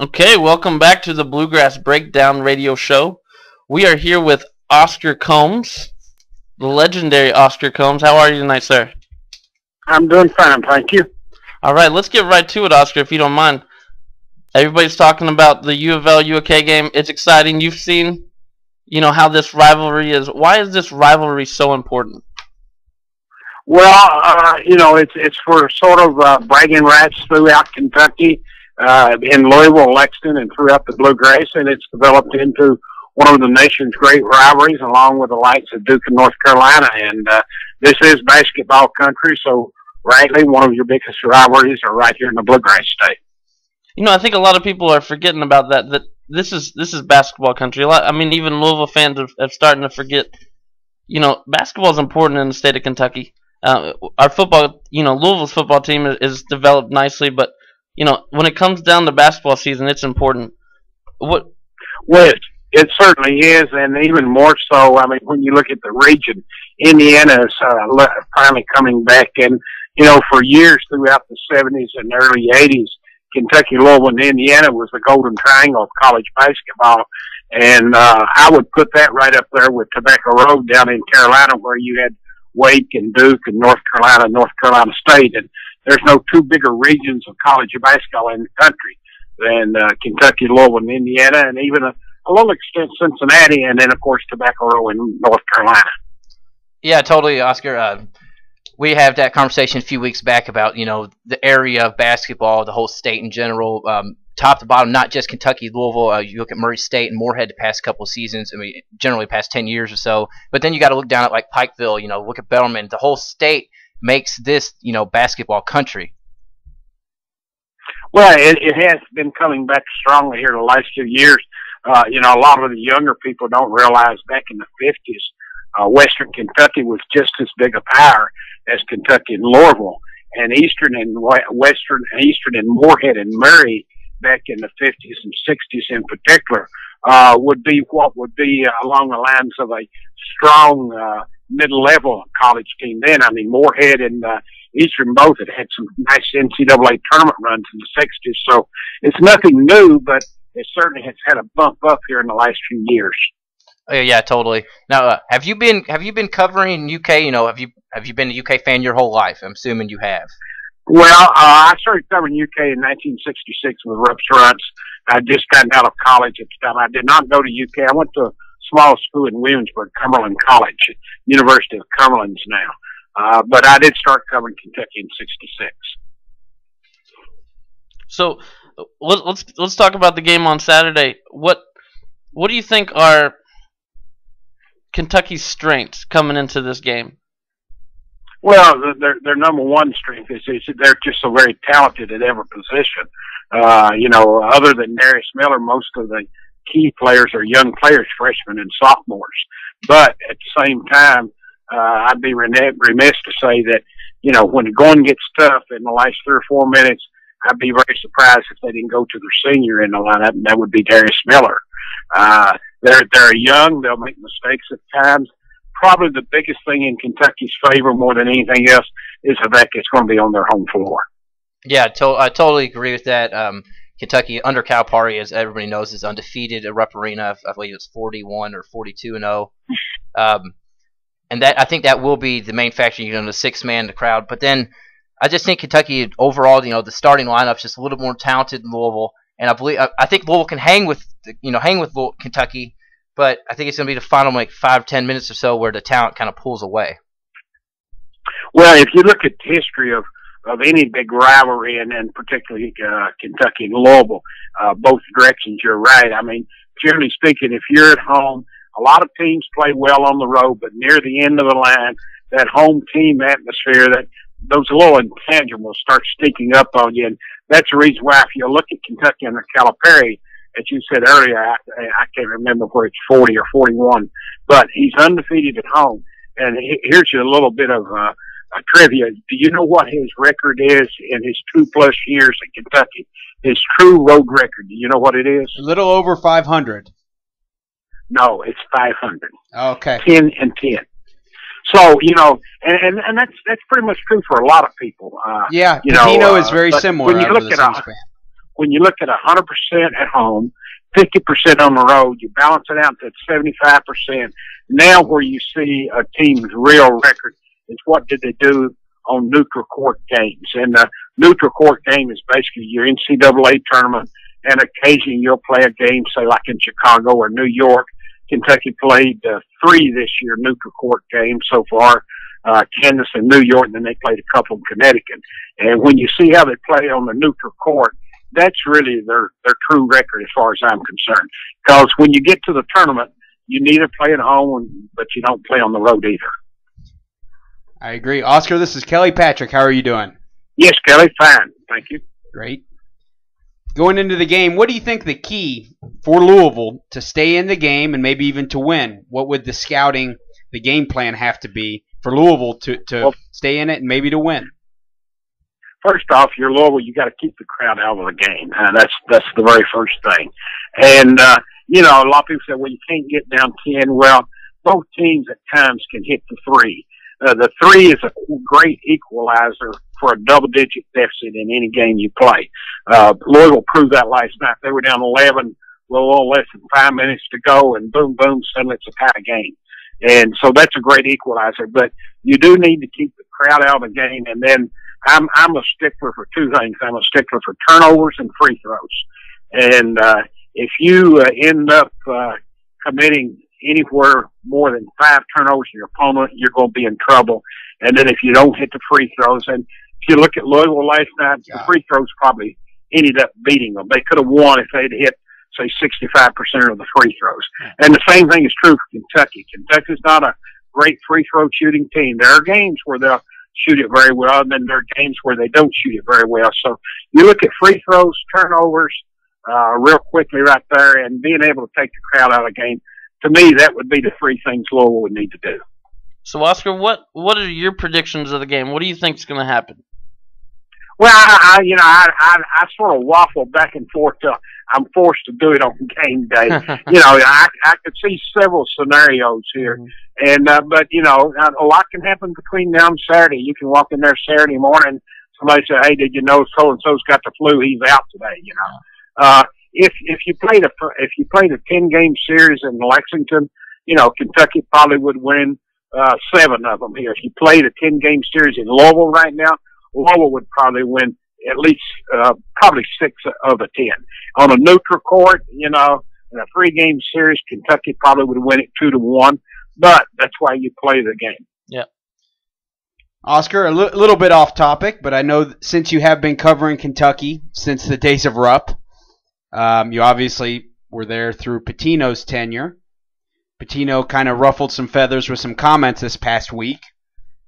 Okay, welcome back to the Bluegrass Breakdown radio show. We are here with Oscar Combs, the legendary Oscar Combs. How are you tonight, sir? I'm doing fine, thank you. All right, let's get right to it, Oscar, if you don't mind. Everybody's talking about the UofL UK game. It's exciting. You've seen, how this rivalry is. Why is this rivalry so important? Well, it's for sort of bragging rights throughout Kentucky, in Louisville, Lexington, and throughout the Bluegrass, and it's developed into one of the nation's great rivalries, along with the likes of Duke and North Carolina. And this is basketball country, so rightly, one of your biggest rivalries are right here in the Bluegrass state. I think a lot of people are forgetting about that this is basketball country. Even Louisville fans are starting to forget. Basketball is important in the state of Kentucky. Our football, Louisville's football team is developed nicely, but when it comes down to basketball season, it's important. Well, it certainly is, and even more so. I mean, when you look at the region, Indiana is finally coming back, and for years throughout the 70s and early 80s, Kentucky, Louisville, and Indiana was the golden triangle of college basketball. And I would put that right up there with Tobacco Road down in Carolina, where you had Wake and Duke and North Carolina State. And there's no two bigger regions of college basketball in the country than Kentucky, Louisville, and Indiana, and even a little extent Cincinnati, and then, of course, Tobacco Road in North Carolina. Yeah, totally, Oscar. We had that conversation a few weeks back about, the area of basketball, the whole state in general, top to bottom, not just Kentucky, Louisville. You look at Murray State and Moorhead the past couple of seasons, generally past 10 years or so. But then you got to look down at like Pikeville, look at Bellarmine. The whole state makes this, basketball country. Well, it has been coming back strongly here the last few years. A lot of the younger people don't realize back in the 50s, Western Kentucky was just as big a power as Kentucky and Louisville, and Eastern and Moorhead and Murray back in the 50s and 60s in particular would be what would be along the lines of a strong mid-level college team then. I mean, Moorhead and Eastern both had some nice NCAA tournament runs in the 60s, so it's nothing new, but it certainly has had a bump up here in the last few years. Oh, yeah, totally. Now, have you been covering UK? Have you been a UK fan your whole life? I'm assuming you have. Well, I started covering UK in 1966 with Rupp Struntz. I just got out of college at the time. I did not go to UK. I went to a small school in Williamsburg, Cumberland College, University of Cumberland's now. But I did start covering Kentucky in '66. So let's talk about the game on Saturday. What do you think are Kentucky's strengths coming into this game? Well, their number one strength is they're just so very talented at every position. Other than Darius Miller, most of the key players are young players, freshmen and sophomores. But at the same time, I'd be remiss to say that, when the going gets tough in the last 3 or 4 minutes, I'd be very surprised if they didn't go to their senior in the lineup, and that would be Darius Miller. They're young. They'll make mistakes at times. Probably the biggest thing in Kentucky's favor more than anything else is the fact it's going to be on their home floor. Yeah, I totally agree with that. Kentucky, under Calipari, as everybody knows, is undefeated at Rupp Arena. I believe it's 41 or 42-0. And that, I think that will be the main factor, the 6-man in the crowd. But then I just think Kentucky overall, the starting lineup's just a little more talented than Louisville. And I think Louisville can hang with Kentucky. But I think it's going to be the final 5-10 minutes or so where the talent kind of pulls away. Well, if you look at the history of any big rivalry, and particularly Kentucky and Louisville, both directions, you're right. I mean, generally speaking, if you're at home, a lot of teams play well on the road, but near the end of the line, that home team atmosphere, that those little intangibles start sneaking up on you. And that's the reason why if you look at Kentucky under Calipari, as you said earlier, I can't remember where it's 40 or 41, but he's undefeated at home. And here's a little bit of a trivia. Do you know what his record is in his 2+ years at Kentucky? His true road record. Do you know what it is? A little over 500. No, it's 500. Okay. 10-10. So, and that's pretty much true for a lot of people. Yeah, Pino is very similar. When you look at when you look at 100% at home, 50% on the road, you balance it out to 75%. Now where you see a team's real record is what did they do on neutral court games. And the neutral court game is basically your NCAA tournament, and occasionally you'll play a game, say like in Chicago or New York. Kentucky played 3 this year, neutral court games so far, Kansas and New York, and then they played a couple in Connecticut. And when you see how they play on the neutral court, that's really their true record as far as I'm concerned. Because when you get to the tournament, you neither play at home, but you don't play on the road either. I agree. Oscar, this is Kelly Patrick. How are you doing? Yes, Kelly, fine. Thank you. Great. Going into the game, what do you think the key for Louisville to stay in the game and maybe even to win? What would the scouting, the game plan have to be for Louisville to stay in it and maybe to win? First off, you're Louisville, you got to keep the crowd out of the game. That's the very first thing. And, you know, a lot of people say, well, you can't get down 10. Well, both teams at times can hit the 3. The 3 is a great equalizer for a double-digit deficit in any game you play. Louisville proved that last night. They were down 11 with a little less than 5 minutes to go, and boom, boom, suddenly it's a tie game. And so that's a great equalizer. But you do need to keep the crowd out of the game. And then I'm a stickler for 2 things. I'm a stickler for turnovers and free throws. And if you end up committing anywhere more than 5 turnovers to your opponent, you're going to be in trouble. And then if you don't hit the free throws, and if you look at Louisville last night, the free throws probably ended up beating them. They could have won if they'd hit, say, 65% of the free throws. And the same thing is true for Kentucky. Kentucky's not a great free throw shooting team. There are games where they'll shoot it very well, and then there are games where they don't shoot it very well. So you look at free throws, turnovers, real quickly right there, and being able to take the crowd out of the game. To me, that would be the 3 things Louisville would need to do. So, Oscar, what are your predictions of the game? What do you think is going to happen? Well, I sort of waffle back and forth till I'm forced to do it on game day. I could see several scenarios here, and but a lot can happen between now and Saturday. You can walk in there Saturday morning, somebody say, "Hey, did you know so and so's got the flu? He's out today." If you played a 10-game series in Lexington, Kentucky probably would win 7 of them here. If you played a 10-game series in Louisville right now, Louisville would probably win at least probably 6 of the 10. On a neutral court, in a 3-game series, Kentucky probably would win it 2-1. But that's why you play the game. Yeah. Oscar, a little bit off topic, but I know since you have been covering Kentucky since the days of Rupp. You obviously were there through Pitino's tenure. Pitino kind of ruffled some feathers with some comments this past week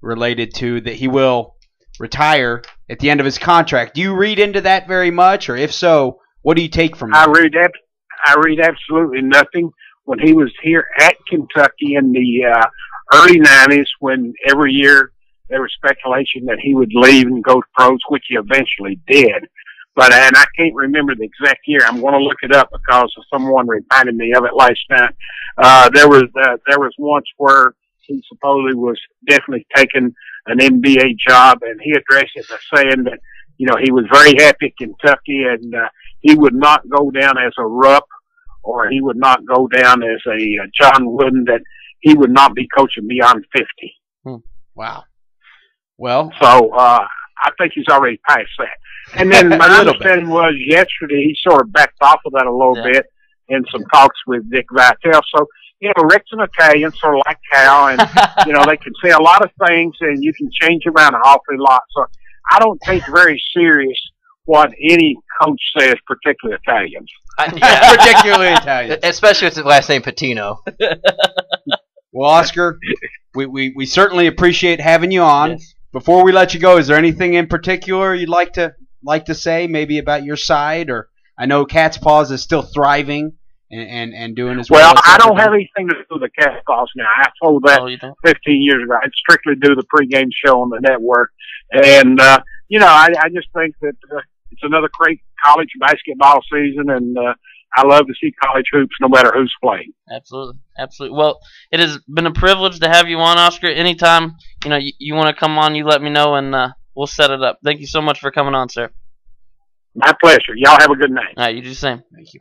related to that he will retire at the end of his contract. Do you read into that very much, or if so, what do you take from that? I read absolutely nothing. When he was here at Kentucky in the early 90s, when every year there was speculation that he would leave and go to pros, which he eventually did. And I can't remember the exact year. I'm going to look it up because someone reminded me of it last night. There was once where he supposedly was definitely taking an NBA job, and he addressed it by saying that, he was very happy at Kentucky, and he would not go down as a Rupp, or he would not go down as a John Wooden, that he would not be coaching beyond 50. Wow. Well, so I think he's already past that. And then my understanding was yesterday he sort of backed off of that a little bit in some talks with Dick Vitale. So, Rick's an Italian, sort of like Cal, and, they can say a lot of things and you can change around an awful lot. So I don't take very serious what any coach says, particularly Italians. Particularly Italian. Especially with the last name Pitino. Well, Oscar, we certainly appreciate having you on. Yes. Before we let you go, is there anything in particular you'd like to say, maybe about your side? Or I know Cat's Paws is still thriving and doing as well. Well, I don't have anything to do with the Cat's Paws now. I told that 15 years ago. I strictly do the pregame show on the network. And, I just think that it's another great college basketball season, and I love to see college hoops no matter who's playing. Absolutely. Absolutely. Well, it has been a privilege to have you on, Oscar. Anytime, you want to come on, you let me know, and we'll set it up. Thank you so much for coming on, sir. My pleasure. Y'all have a good night. All right, you do the same. Thank you.